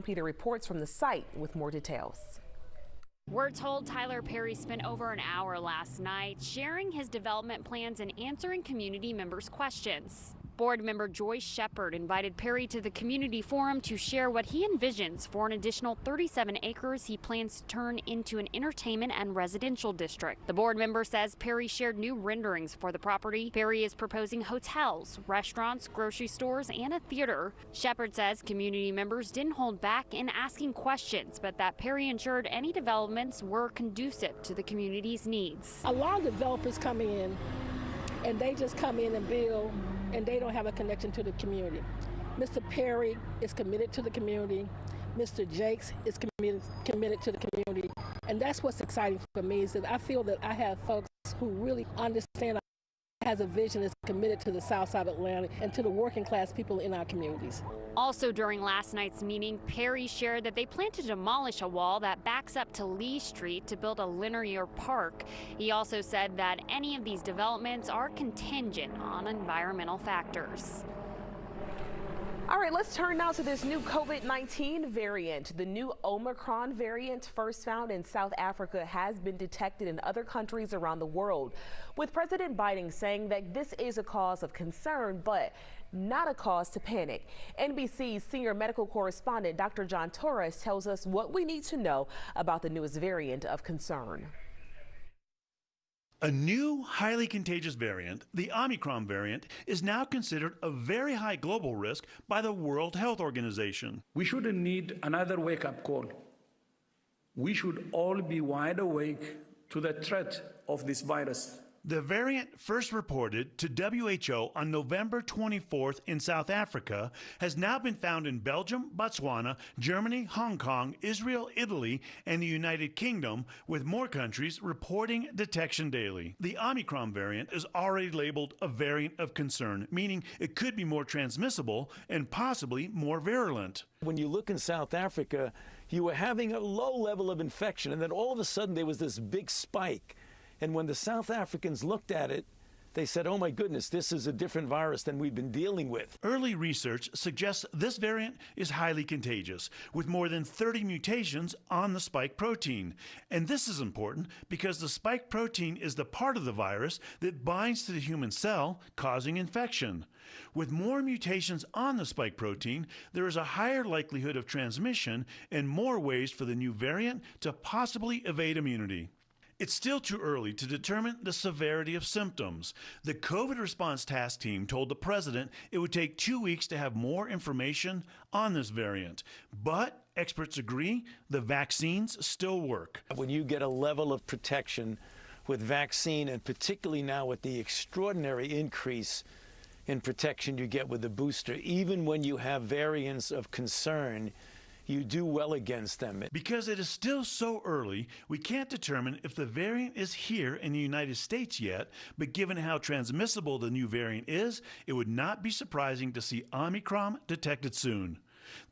Peter reports from the site with more details. We're told Tyler Perry spent over an hour last night sharing his development plans and answering community members' questions. Board member Joyce Shepard invited Perry to the community forum to share what he envisions for an additional 37 acres he plans to turn into an entertainment and residential district. The board member says Perry shared new renderings for the property. Perry is proposing hotels, restaurants, grocery stores, and a theater. Shepard says community members didn't hold back in asking questions, but that Perry ensured any developments were conducive to the community's needs. A lot of developers come in and they just come in and build, and they don't have a connection to the community. Mr. Perry is committed to the community. Mr. Jakes is committed to the community. And that's what's exciting for me, is that I feel that I have folks who really understand, has a vision, is committed to the South Side of Atlanta and to the working class people in our communities. Also during last night's meeting, Perry shared that they plan to demolish a wall that backs up to Lee Street to build a linear park. He also said that any of these developments are contingent on environmental factors. All right, let's turn now to this new COVID-19 variant. The new Omicron variant, first found in South Africa, has been detected in other countries around the world, with President Biden saying that this is a cause of concern, but not a cause to panic. NBC's senior medical correspondent, Dr. John Torres, tells us what we need to know about the newest variant of concern. A new, highly contagious variant, the Omicron variant, is now considered a very high global risk by the World Health Organization. We shouldn't need another wake-up call. We should all be wide awake to the threat of this virus. The variant, first reported to WHO on November 24th in South Africa, has now been found in Belgium, Botswana, Germany, Hong Kong, Israel, Italy, and the United Kingdom, with more countries reporting detection daily. The Omicron variant is already labeled a variant of concern, meaning it could be more transmissible and possibly more virulent. When you look in South Africa, you were having a low level of infection, and then all of a sudden there was this big spike. And when the South Africans looked at it, they said, oh my goodness, this is a different virus than we've been dealing with. Early research suggests this variant is highly contagious, with more than 30 mutations on the spike protein. And this is important because the spike protein is the part of the virus that binds to the human cell, causing infection. With more mutations on the spike protein, there is a higher likelihood of transmission and more ways for the new variant to possibly evade immunity. It's still too early to determine the severity of symptoms. The COVID response task team told the president it would take 2 weeks to have more information on this variant. But experts agree the vaccines still work. When you get a level of protection with vaccine, and particularly now with the extraordinary increase in protection you get with the booster, even when you have variants of concern, you do well against them. Because it is still so early, we can't determine if the variant is here in the United States yet, but given how transmissible the new variant is, it would not be surprising to see Omicron detected soon.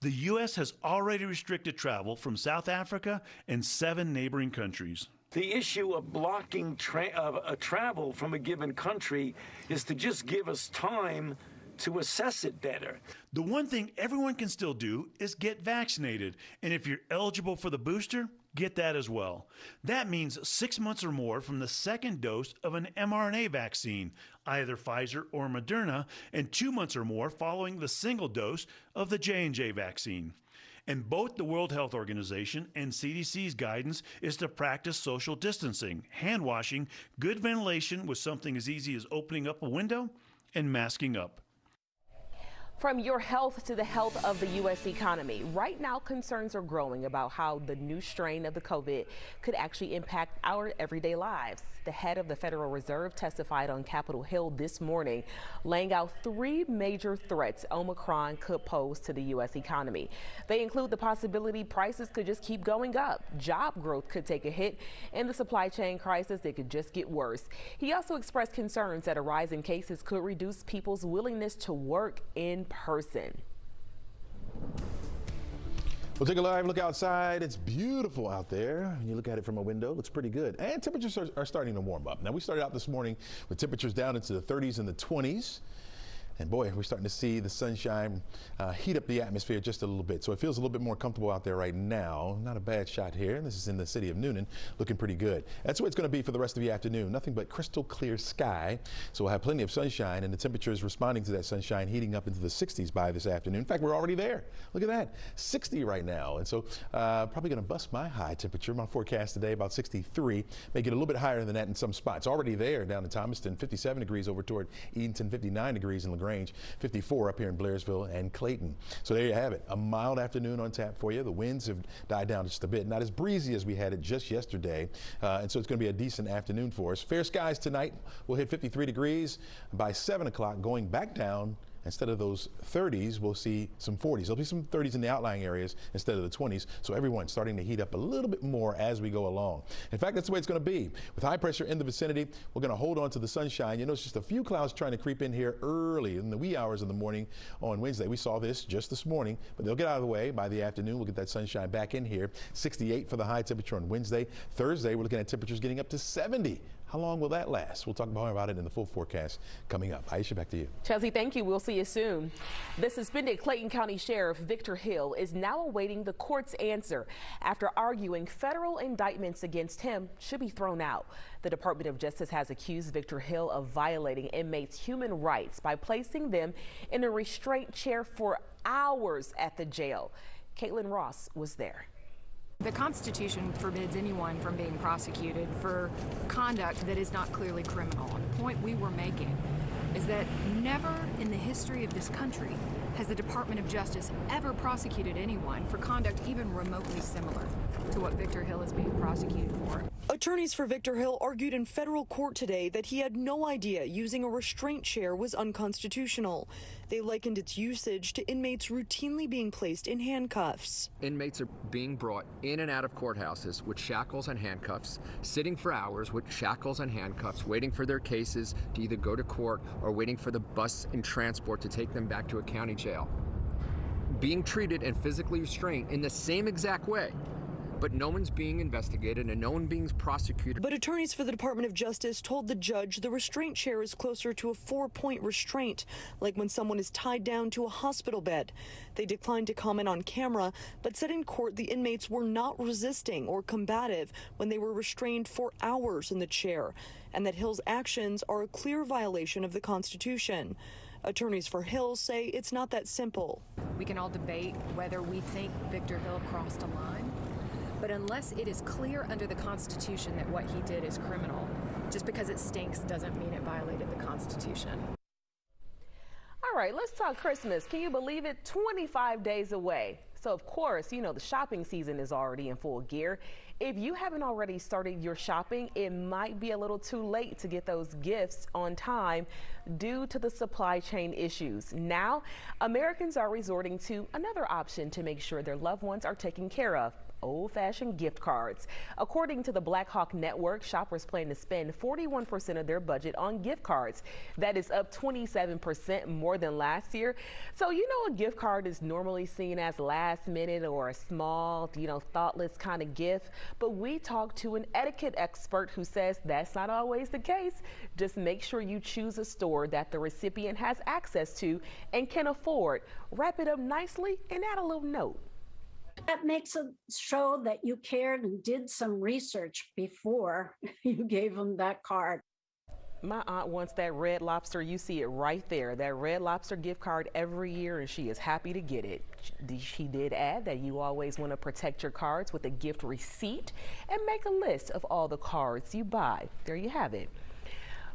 The U.S. has already restricted travel from South Africa and 7 neighboring countries. The issue of blocking travel from a given country is to just give us time to assess it better. The one thing everyone can still do is get vaccinated, and if you're eligible for the booster, get that as well. That means 6 months or more from the second dose of an mRNA vaccine, either Pfizer or Moderna, and 2 months or more following the single dose of the J&J vaccine. And both the World Health Organization and CDC's guidance is to practice social distancing, hand washing, good ventilation with something as easy as opening up a window, and masking up. From your health to the health of the U.S. economy, right now concerns are growing about how the new strain of the COVID could actually impact our everyday lives. The head of the Federal Reserve testified on Capitol Hill this morning, laying out 3 major threats Omicron could pose to the U.S. economy. They include the possibility prices could just keep going up, job growth could take a hit, and the supply chain crisis that could just get worse. He also expressed concerns that a rise in cases could reduce people's willingness to work in person. We'll take a live look outside. It's beautiful out there. When you look at it from a window, it looks pretty good. And temperatures are starting to warm up. Now, we started out this morning with temperatures down into the 30s and the 20s. And boy, we're starting to see the sunshine heat up the atmosphere just a little bit. So it feels a little bit more comfortable out there right now. Not a bad shot here. This is in the city of Noonan, looking pretty good. That's what it's going to be for the rest of the afternoon. Nothing but crystal clear sky. So we'll have plenty of sunshine, and the temperature is responding to that sunshine, heating up into the 60s by this afternoon. In fact, we're already there. Look at that, 60 right now. And so probably going to bust my high temperature. My forecast today about 63. May get a little bit higher than that in some spots. Already there down in Thomaston, 57 degrees over toward Edenton, 59 degrees in LaGrange, 54 up here in Blairsville and Clayton. So there you have it, a mild afternoon on tap for you. The winds have died down just a bit, not as breezy as we had it just yesterday, and so it's going to be a decent afternoon for us. Fair skies tonight. We'll hit 53 degrees by 7 o'clock, going back down. Instead of those 30s, we'll see some 40s. There'll be some 30s in the outlying areas instead of the 20s. So everyone's starting to heat up a little bit more as we go along. In fact, that's the way it's going to be. With high pressure in the vicinity, we're going to hold on to the sunshine. You notice just a few clouds trying to creep in here early in the wee hours of the morning on Wednesday. We saw this just this morning, but they'll get out of the way by the afternoon. We'll get that sunshine back in here. 68 for the high temperature on Wednesday. Thursday, we're looking at temperatures getting up to 70. How long will that last? We'll talk more about it in the full forecast coming up. Aisha, back to you. Chelsea, thank you. We'll see you soon. The suspended Clayton County Sheriff Victor Hill is now awaiting the court's answer after arguing federal indictments against him should be thrown out. The Department of Justice has accused Victor Hill of violating inmates' human rights by placing them in a restraint chair for hours at the jail. Caitlin Ross was there. The Constitution forbids anyone from being prosecuted for conduct that is not clearly criminal. And the point we were making is that never in the history of this country has the Department of Justice ever prosecuted anyone for conduct even remotely similar to what Victor Hill is being prosecuted for. Attorneys for Victor Hill argued in federal court today that he had no idea using a restraint chair was unconstitutional. They likened its usage to inmates routinely being placed in handcuffs. Inmates are being brought in and out of courthouses with shackles and handcuffs, sitting for hours with shackles and handcuffs, waiting for their cases to either go to court or waiting for the bus and transport to take them back to a county jail. Being treated and physically restrained in the same exact way. But no one's being investigated and no one being prosecuted. But attorneys for the Department of Justice told the judge the restraint chair is closer to a 4-point restraint, like when someone is tied down to a hospital bed. They declined to comment on camera, but said in court the inmates were not resisting or combative when they were restrained for hours in the chair, and that Hill's actions are a clear violation of the Constitution. Attorneys for Hill say it's not that simple. We can all debate whether we think Victor Hill crossed a line. But unless it is clear under the Constitution that what he did is criminal, just because it stinks doesn't mean it violated the Constitution. All right, let's talk Christmas. Can you believe it? 25 days away. So, of course, you know, the shopping season is already in full gear. If you haven't already started your shopping, it might be a little too late to get those gifts on time due to the supply chain issues. Now, Americans are resorting to another option to make sure their loved ones are taken care of. Old-fashioned gift cards. According to the Black Hawk Network, shoppers plan to spend 41% of their budget on gift cards. That is up 27% more than last year. So, you know, a gift card is normally seen as last minute or a small, thoughtless kind of gift. But we talked to an etiquette expert who says that's not always the case. Just make sure you choose a store that the recipient has access to and can afford. Wrap it up nicely and add a little note. That makes it show that you cared and did some research before you gave them that card. My aunt wants that Red Lobster. You see it right there, that Red Lobster gift card every year, and she is happy to get it. She did add that you always want to protect your cards with a gift receipt and make a list of all the cards you buy. There you have it.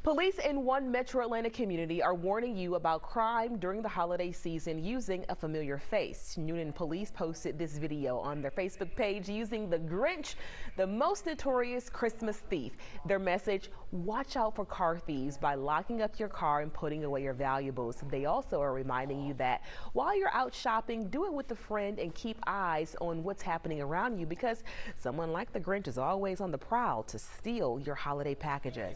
Police in one metro Atlanta community are warning you about crime during the holiday season using a familiar face. Noonan police posted this video on their Facebook page using the Grinch, the most notorious Christmas thief. Their message, watch out for car thieves by locking up your car and putting away your valuables. They also are reminding you that while you're out shopping, do it with a friend and keep eyes on what's happening around you, because someone like the Grinch is always on the prowl to steal your holiday packages.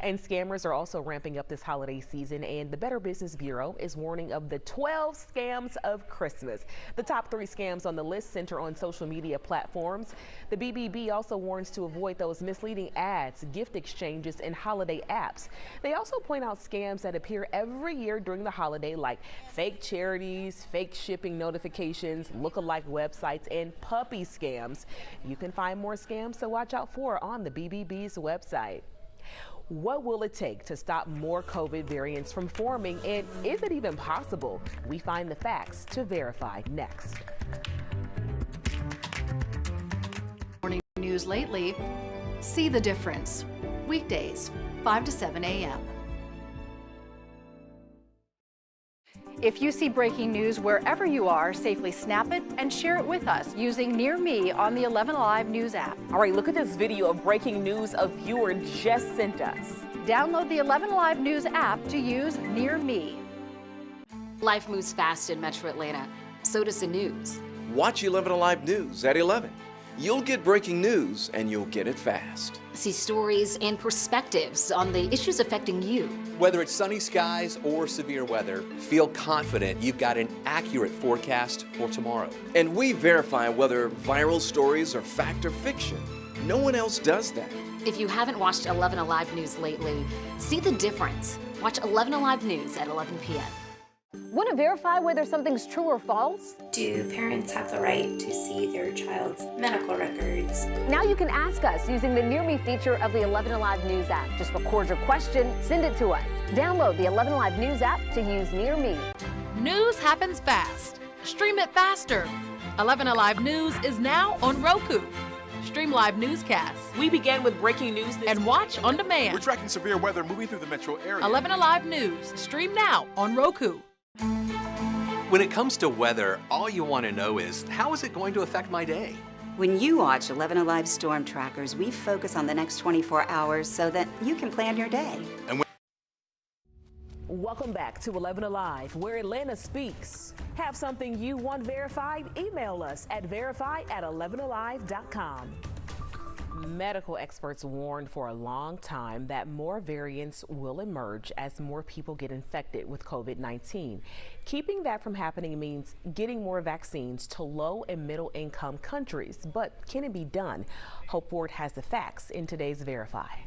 And Scammers are also ramping up this holiday season, and the Better Business Bureau is warning of the 12 scams of Christmas. The top 3 scams on the list center on social media platforms. The BBB also warns to avoid those misleading ads, gift exchanges, and holiday apps. They also point out scams that appear every year during the holiday, like fake charities, fake shipping notifications, look-alike websites, and puppy scams. You can find more scams to watch out for on the BBB's website. What will it take to stop more COVID variants from forming, and is it even possible? We find the facts to verify next. Morning news lately. See the difference. Weekdays, 5 to 7 a.m. If you see breaking news wherever you are, safely snap it and share it with us using Near Me on the 11 Alive News app. All right, look at this video of breaking news a viewer just sent us. Download the 11 Alive News app to use Near Me. Life moves fast in Metro Atlanta. So does the news. Watch 11 Alive News at 11. You'll get breaking news and you'll get it fast. See stories and perspectives on the issues affecting you. Whether it's sunny skies or severe weather, feel confident you've got an accurate forecast for tomorrow. And we verify whether viral stories are fact or fiction. No one else does that. If you haven't watched 11 Alive News lately, see the difference. Watch 11 Alive News at 11 p.m. Want to verify whether something's true or false? Do parents have the right to see their child's medical records? Now you can ask us using the Near Me feature of the 11 Alive News app. Just record your question, send it to us. Download the 11 Alive News app to use Near Me. News happens fast. Stream it faster. 11 Alive News is now on Roku. Stream live newscasts. We began with breaking news and watch on demand. We're tracking severe weather moving through the metro area. 11 Alive News. Stream now on Roku. When it comes to weather, all you want to know is, how is it going to affect my day? When you watch 11 Alive Storm Trackers, we focus on the next 24 hours so that you can plan your day. Welcome back to 11 Alive, where Atlanta speaks. Have something you want verified? Email us at verify@11alive.com. Medical experts warned for a long time that more variants will emerge as more people get infected with COVID-19. Keeping that from happening means getting more vaccines to low and middle income countries. But can it be done? Hope Ward has the facts in today's Verify.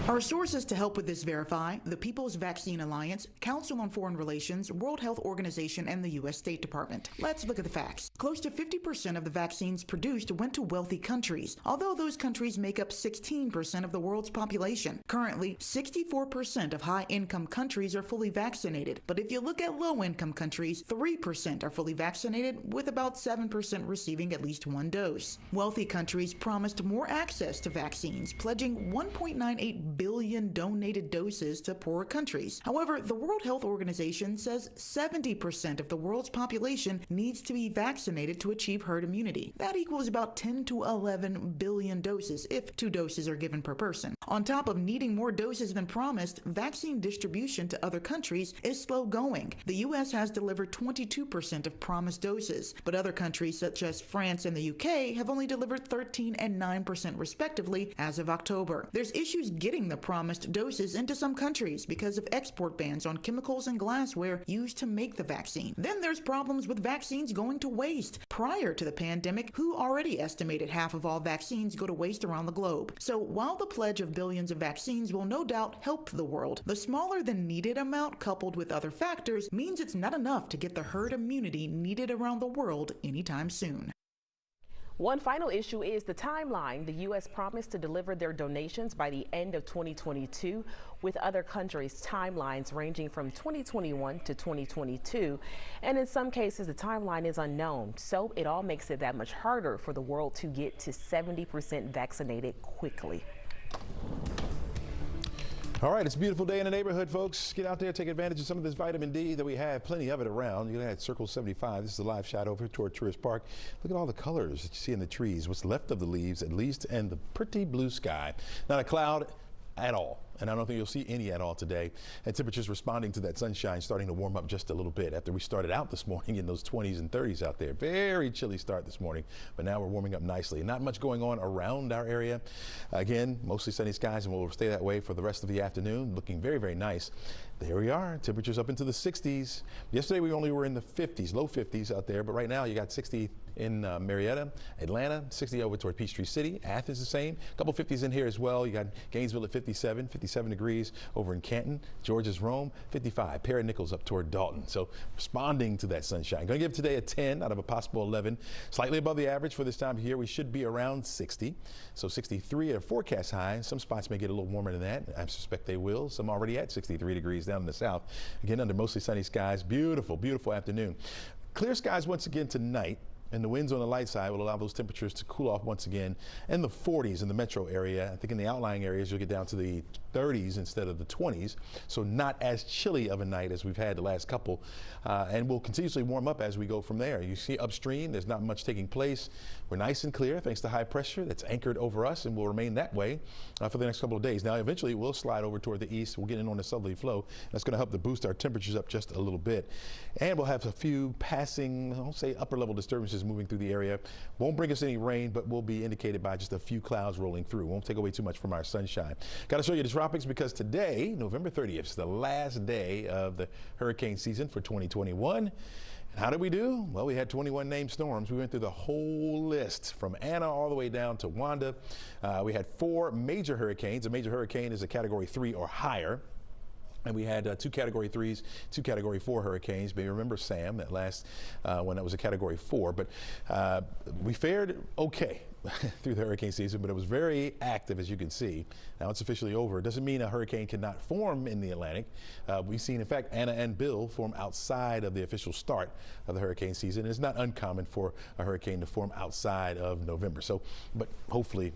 Our sources to help with this verify: the People's Vaccine Alliance, Council on Foreign Relations, World Health Organization, and the U.S. State Department. Let's look at the facts. Close to 50% of the vaccines produced went to wealthy countries, although those countries make up 16% of the world's population. Currently, 64% of high-income countries are fully vaccinated, but if you look at low-income countries, 3% are fully vaccinated, with about 7% receiving at least one dose. Wealthy countries promised more access to vaccines, pledging 1.98 billion donated doses to poorer countries. However, the World Health Organization says 70% of the world's population needs to be vaccinated to achieve herd immunity. That equals about 10 to 11 billion doses if 2 doses are given per person. On top of needing more doses than promised, vaccine distribution to other countries is slow going. The U.S. has delivered 22% of promised doses, but other countries such as France and the UK have only delivered 13 and 9% respectively as of October. There's issues getting the promised doses into some countries because of export bans on chemicals and glassware used to make the vaccine. Then there's problems with vaccines going to waste. Prior to the pandemic, WHO already estimated half of all vaccines go to waste around the globe. So while the pledge of billions of vaccines will no doubt help the world, the smaller than needed amount coupled with other factors means it's not enough to get the herd immunity needed around the world anytime soon. One final issue is the timeline. The U.S. promised to deliver their donations by the end of 2022, with other countries' timelines ranging from 2021 to 2022. And in some cases, the timeline is unknown. So it all makes it that much harder for the world to get to 70% vaccinated quickly. All right, it's a beautiful day in the neighborhood, folks. Get out there, take advantage of some of this vitamin D that we have, plenty of it around. You're at Circle 75. This is a live shot over toward Tourist Park. Look at all the colors that you see in the trees, what's left of the leaves at least, and the pretty blue sky. Not a cloud at all. and I don't think you'll see any at all today. And temperatures responding to that sunshine, starting to warm up just a little bit after we started out this morning in those 20s and 30s out there. Very chilly start this morning, but now we're warming up nicely. Not much going on around our area. Again, mostly sunny skies, and we'll stay that way for the rest of the afternoon. Looking very, very nice. There we are. Temperatures up into the 60s. Yesterday we only were in the 50s, low 50s out there, but right now you got 60 in Marietta, Atlanta, 60 over toward Peachtree City. Athens the same. A couple 50s in here as well. You got Gainesville at 57 degrees over in Canton. Georgia's Rome, 55. Perry Nichols up toward Dalton. So responding to that sunshine. Going to give today a 10 out of a possible 11. Slightly above the average for this time of year. We should be around 60. So 63 at a forecast high. Some spots may get a little warmer than that. I suspect they will. Some already at 63 degrees down in the south. Again, under mostly sunny skies. Beautiful, beautiful afternoon. Clear skies once again tonight. And the winds on the light side will allow those temperatures to cool off once again in the 40s in the metro area. I think in the outlying areas you'll get down to the 30s instead of the 20s. So not as chilly of a night as we've had the last couple. And we'll continuously warm up as we go from there. You see upstream, there's not much taking place. We're nice and clear thanks to high pressure that's anchored over us and will remain that way for the next couple of days. Now eventually we'll slide over toward the east. We'll get in on the southerly flow. That's going to help to boost our temperatures up just a little bit. And we'll have a few passing, I'll say upper level disturbances moving through the area. Won't bring us any rain, but will be indicated by just a few clouds rolling through. Won't take away too much from our sunshine. Got to show you the tropics because today, November 30th, is the last day of the hurricane season for 2021. And how did we do? Well, we had 21 named storms. We went through the whole list from Anna all the way down to Wanda. We had 4 major hurricanes. A major hurricane is a Category 3 or higher. And we had 2 Category 3s, 2 Category 4 hurricanes. Maybe remember Sam, that last one that was a Category 4. But we fared okay through the hurricane season, but it was very active, as you can see. Now it's officially over. It doesn't mean a hurricane cannot form in the Atlantic. We've seen, in fact, Anna and Bill form outside of the official start of the hurricane season. It's not uncommon for a hurricane to form outside of November. So, but hopefully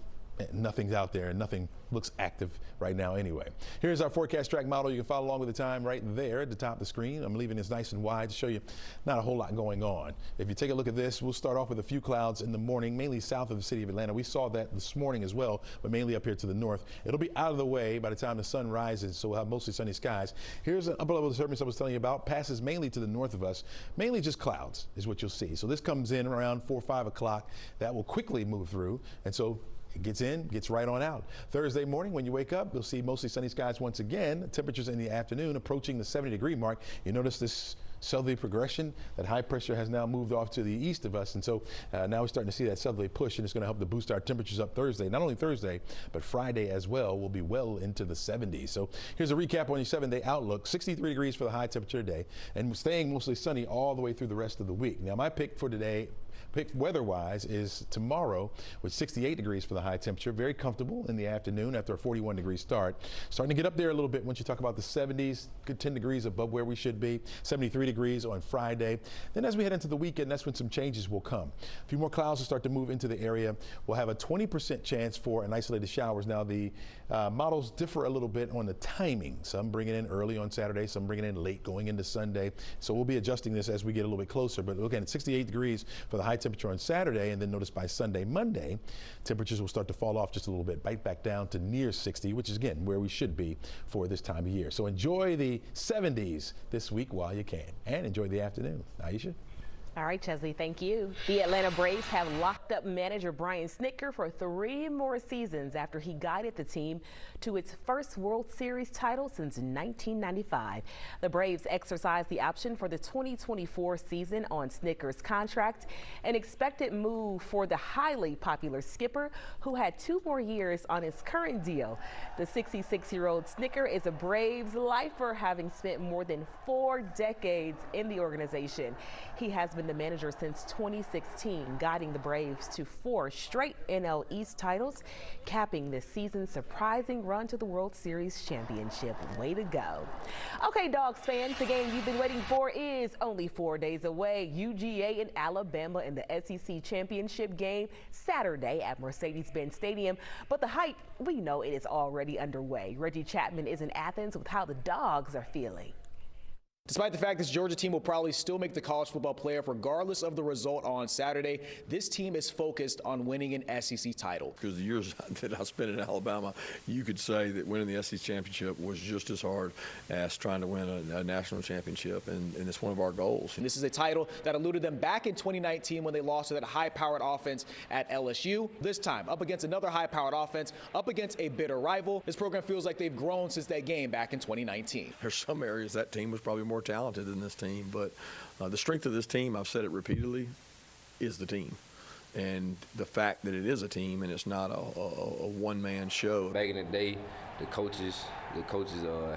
nothing's out there and nothing looks active right now anyway. Here's our forecast track model. You can follow along with the time right there at the top of the screen. I'm leaving this nice and wide to show you not a whole lot going on. If you take a look at this, we'll start off with a few clouds in the morning, mainly south of the city of Atlanta. We saw that this morning as well, but mainly up here to the north. It'll be out of the way by the time the sun rises, so we'll have mostly sunny skies. Here's an upper level disturbance I was telling you about. Passes mainly to the north of us. Mainly just clouds is what you'll see. So this comes in around 4 or 5 o'clock. That will quickly move through, and so it gets in, gets right on out. Thursday morning, when you wake up, you'll see mostly sunny skies once again. Temperatures in the afternoon approaching the 70-degree mark. You notice this southerly progression. That high pressure has now moved off to the east of us, and so now we're starting to see that southerly push, and it's going to help to boost our temperatures up Thursday. Not only Thursday, but Friday as well. We'll be well into the 70s. So here's a recap on your 7-day outlook. 63 degrees for the high temperature today, and staying mostly sunny all the way through the rest of the week. Now my pick for today, weather-wise, is tomorrow with 68 degrees for the high temperature. Very comfortable in the afternoon after a 41-degree start. Starting to get up there a little bit once you talk about the 70s, good 10 degrees above where we should be. 73 degrees on Friday. Then as we head into the weekend, that's when some changes will come. A few more clouds will start to move into the area. We'll have a 20% chance for an isolated showers. Now the models differ a little bit on the timing. Some bring it in early on Saturday, some bring it in late going into Sunday. So we'll be adjusting this as we get a little bit closer. But again, 68 degrees for the high temperature on Saturday, and then notice by Sunday, Monday, temperatures will start to fall off just a little bit, bite back down to near 60, which is again where we should be for this time of year. So enjoy the 70s this week while you can, and enjoy the afternoon. Aisha? All right, Chesley, thank you. The Atlanta Braves have locked up manager Brian Snitker for 3 more seasons after he guided the team to its first World Series title since 1995. The Braves exercised the option for the 2024 season on Snitker's contract, an expected move for the highly popular skipper who had 2 more years on his current deal. The 66-year-old Snitker is a Braves lifer, having spent more than 4 decades in the organization. He has been the manager since 2016, guiding the Braves to 4 straight NL East titles, capping this season's surprising run to the World Series championship. Way to go. Okay, Dogs fans, the game you've been waiting for is only 4 days away. UGA and Alabama in the SEC championship game Saturday at Mercedes-Benz Stadium. But the hype, we know it is already underway. Reggie Chapman is in Athens with how the Dogs are feeling. Despite the fact this Georgia team will probably still make the college football playoff regardless of the result on Saturday, this team is focused on winning an SEC title. Because the years that I spent in Alabama, you could say that winning the SEC championship was just as hard as trying to win a national championship, and it's one of our goals. And this is a title that eluded them back in 2019 when they lost to that high-powered offense at LSU. This time, up against another high-powered offense, up against a bitter rival. This program feels like they've grown since that game back in 2019. There's some areas that team was probably more talented than this team, but the strength of this team, I've said it repeatedly, is the team. And the fact that it is a team and it's not a one-man show. Back in the day, the coaches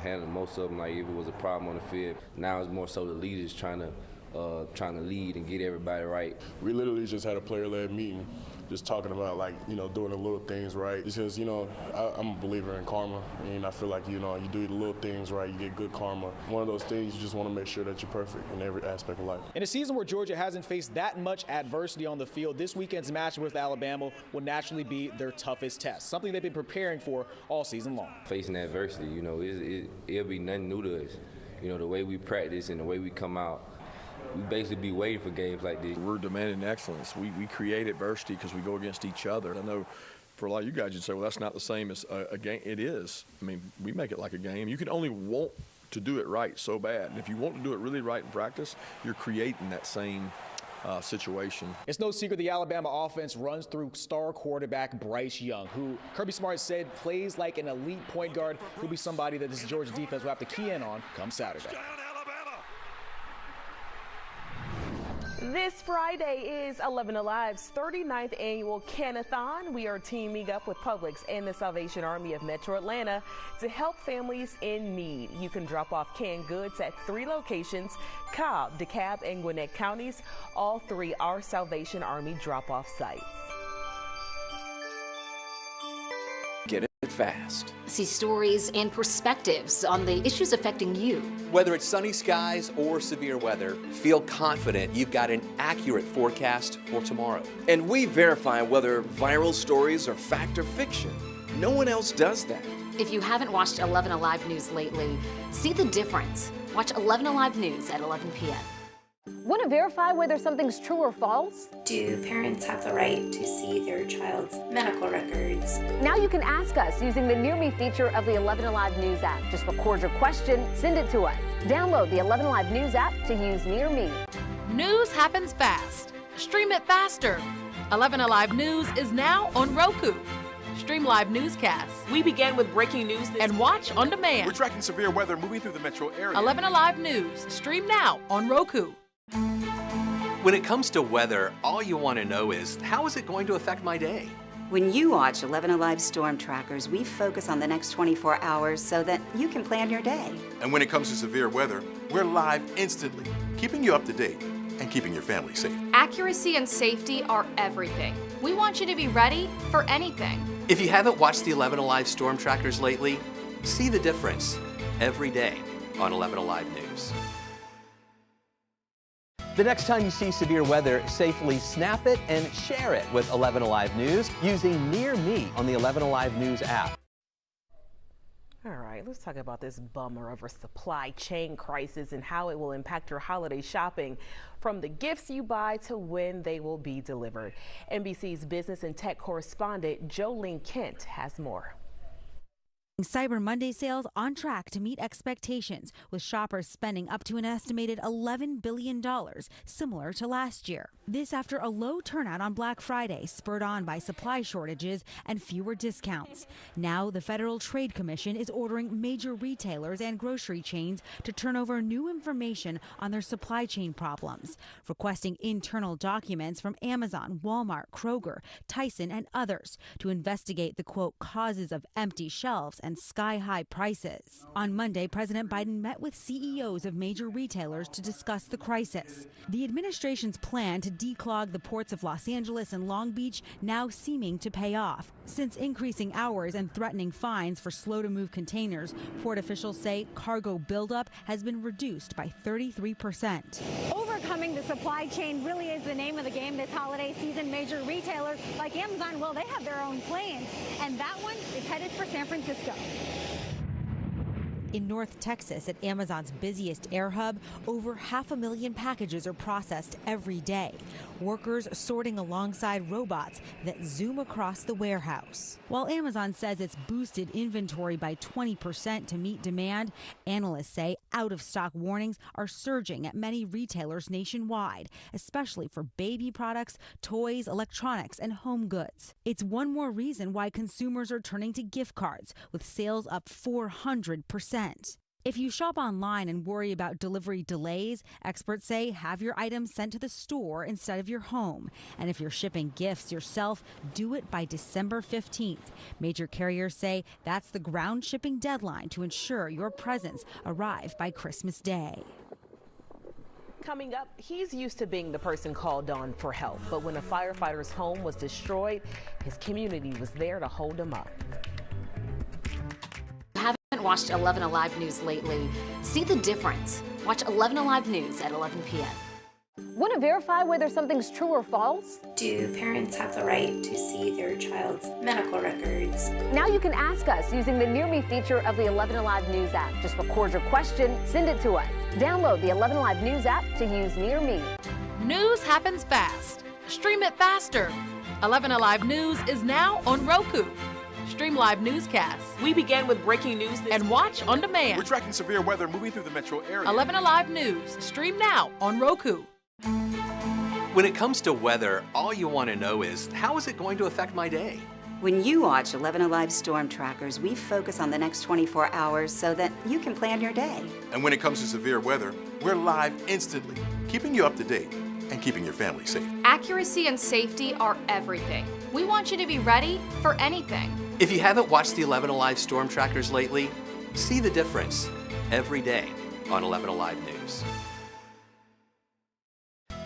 handled most of them like if it was a problem on the field. Now it's more so the leaders trying to lead and get everybody right. We literally just had a player-led meeting, just talking about, like, doing the little things right. Because, I'm a believer in karma, and I feel like, you do the little things right, you get good karma. One of those things, you just want to make sure that you're perfect in every aspect of life. In a season where Georgia hasn't faced that much adversity on the field, this weekend's match with Alabama will naturally be their toughest test, something they've been preparing for all season long. Facing adversity, it'll be nothing new to us. The way we practice and the way we come out, we basically be waiting for games like this. We're demanding excellence. We create adversity because we go against each other. I know for a lot of you guys, you'd say, well, that's not the same as a game. It is. I mean, we make it like a game. You can only want to do it right so bad. And if you want to do it really right in practice, you're creating that same situation. It's no secret the Alabama offense runs through star quarterback Bryce Young, who Kirby Smart said plays like an elite point guard. Who'll be somebody that this Georgia defense will have to key in on come Saturday. This Friday is 11 Alive's 39th annual Can-a-thon. We are teaming up with Publix and the Salvation Army of Metro Atlanta to help families in need. You can drop off canned goods at 3 locations, Cobb, DeKalb, and Gwinnett counties. All 3 are Salvation Army drop-off sites. Get it fast. See stories and perspectives on the issues affecting you. Whether it's sunny skies or severe weather, feel confident you've got an accurate forecast for tomorrow. And we verify whether viral stories are fact or fiction. No one else does that. If you haven't watched 11 Alive News lately, see the difference. Watch 11 Alive News at 11 p.m. Want to verify whether something's true or false? Do parents have the right to see their child's medical records? Now you can ask us using the Near Me feature of the 11 Alive News app. Just record your question, send it to us. Download the 11 Alive News app to use Near Me. News happens fast. Stream it faster. 11 Alive News is now on Roku. Stream live newscasts. We began with breaking news and watch on demand. We're tracking severe weather moving through the metro area. 11 Alive News. Stream now on Roku. When it comes to weather, all you want to know is, how is it going to affect my day? When you watch 11 Alive Storm Trackers, we focus on the next 24 hours so that you can plan your day. And when it comes to severe weather, we're live instantly, keeping you up to date and keeping your family safe. Accuracy and safety are everything. We want you to be ready for anything. If you haven't watched the 11 Alive Storm Trackers lately, see the difference every day on 11 Alive News. The next time you see severe weather, safely snap it and share it with 11 Alive News using Near Me on the 11 Alive News app. All right, let's talk about this bummer of a supply chain crisis and how it will impact your holiday shopping, from the gifts you buy to when they will be delivered. NBC's business and tech correspondent Jolene Kent has more. Cyber Monday sales on track to meet expectations, with shoppers spending up to an estimated $11 billion, similar to last year. This after a low turnout on Black Friday, spurred on by supply shortages and fewer discounts. Now the Federal Trade Commission is ordering major retailers and grocery chains to turn over new information on their supply chain problems, requesting internal documents from Amazon, Walmart, Kroger, Tyson, and others to investigate the, quote, causes of empty shelves and sky-high prices. On Monday, President Biden met with CEOs of major retailers to discuss the crisis. The administration's plan to declog the ports of Los Angeles and Long Beach now seeming to pay off. Since increasing hours and threatening fines for slow-to-move containers, port officials say cargo buildup has been reduced by 33%. Overcoming the supply chain really is the name of the game this holiday season. Major retailers like Amazon, well, they have their own planes, and that one is headed for San Francisco. In North Texas, at Amazon's busiest air hub, over 500,000 packages are processed every day. Workers sorting alongside robots that zoom across the warehouse. While Amazon says it's boosted inventory by 20% to meet demand, analysts say out-of-stock warnings are surging at many retailers nationwide, especially for baby products, toys, electronics, and home goods. It's one more reason why consumers are turning to gift cards, with sales up 400%. If you shop online and worry about delivery delays, experts say have your items sent to the store instead of your home. And if you're shipping gifts yourself, do it by December 15th. Major carriers say that's the ground shipping deadline to ensure your presents arrive by Christmas Day. Coming up, he's used to being the person called on for help, but when a firefighter's home was destroyed, his community was there to hold him up. Haven't watched 11 Alive News lately? See the difference. Watch 11 Alive News at 11 p.m. Want to verify whether something's true or false? Do parents have the right to see their child's medical records? Now you can ask us using the Near Me feature of the 11 Alive News app. Just record your question, send it to us. Download the 11 Alive News app to use Near Me. News happens fast. Stream it faster. 11 Alive News is now on Roku. Stream live newscasts. We begin with breaking news and watch on demand. We're tracking severe weather moving through the metro area. 11 Alive News. Stream now on Roku. When it comes to weather, all you want to know is, how is it going to affect my day? When you watch 11 Alive Storm Trackers, we focus on the next 24 hours so that you can plan your day. And when it comes to severe weather, we're live instantly, keeping you up to date and keeping your family safe. Accuracy and safety are everything. We want you to be ready for anything. If you haven't watched the 11 Alive Storm Trackers lately, see the difference every day on 11 Alive News.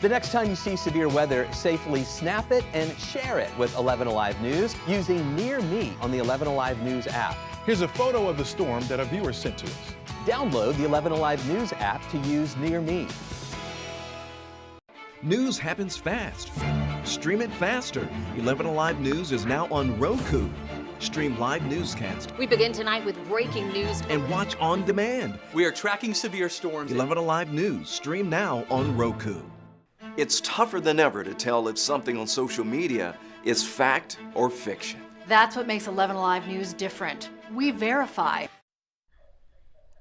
The next time you see severe weather, safely snap it and share it with 11 Alive News using Near Me on the 11 Alive News app. Here's a photo of the storm that a viewer sent to us. Download the 11 Alive News app to use Near Me. News happens fast. Stream it faster. 11 Alive News is now on Roku. Stream live newscast We begin tonight with breaking news and watch on demand. We are tracking severe storms. 11 Alive News, stream now on Roku. It's tougher than ever to tell if something on social media is fact or fiction. That's what makes 11 Alive News different. We verify.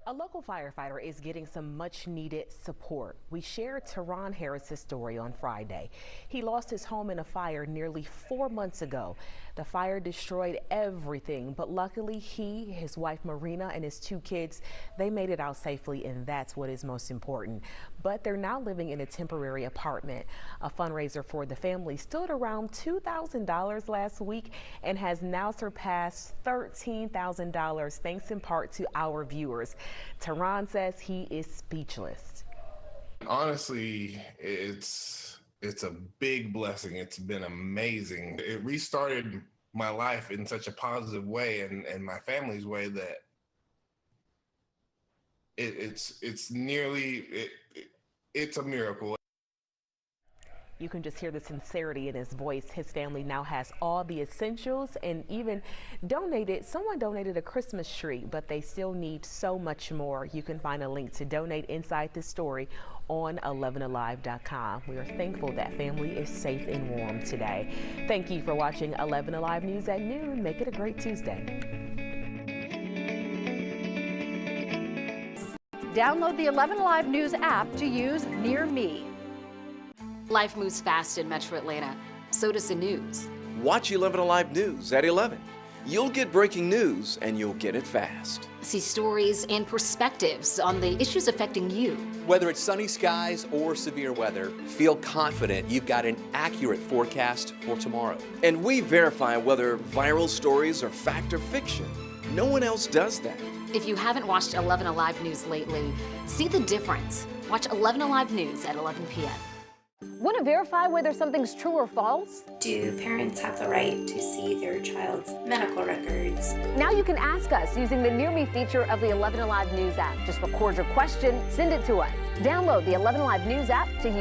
A local firefighter is getting some much needed support. We shared Teron Harris's story on Friday. He lost his home in a fire nearly 4 months ago. The fire destroyed everything, but luckily he, his wife Marina, and his 2 kids, they made it out safely, and that's what is most important. But they're now living in a temporary apartment. A fundraiser for the family stood around $2,000 last week and has now surpassed $13,000 thanks in part to our viewers. Teron says he is speechless. Honestly, it's a big blessing. It's been amazing. It restarted my life in such a positive way and my family's way that it's a miracle. You can just hear the sincerity in his voice. His family now has all the essentials and even someone donated a Christmas tree, but they still need so much more. You can find a link to donate inside this story on 11alive.com. We are thankful that family is safe and warm today. Thank you for watching 11 Alive News at noon. Make it a great Tuesday. Download the 11 Alive News app to use Near Me. Life moves fast in Metro Atlanta. So does the news. Watch 11 Alive News at 11. You'll get breaking news and you'll get it fast. See stories and perspectives on the issues affecting you. Whether it's sunny skies or severe weather, feel confident you've got an accurate forecast for tomorrow. And we verify whether viral stories are fact or fiction. No one else does that. If you haven't watched 11 Alive News lately, see the difference. Watch 11 Alive News at 11 p.m. Want to verify whether something's true or false? Do parents have the right to see their child's medical records? Now you can ask us using the Near Me feature of the 11 Alive News app. Just record your question, send it to us. Download the 11 Alive News app to use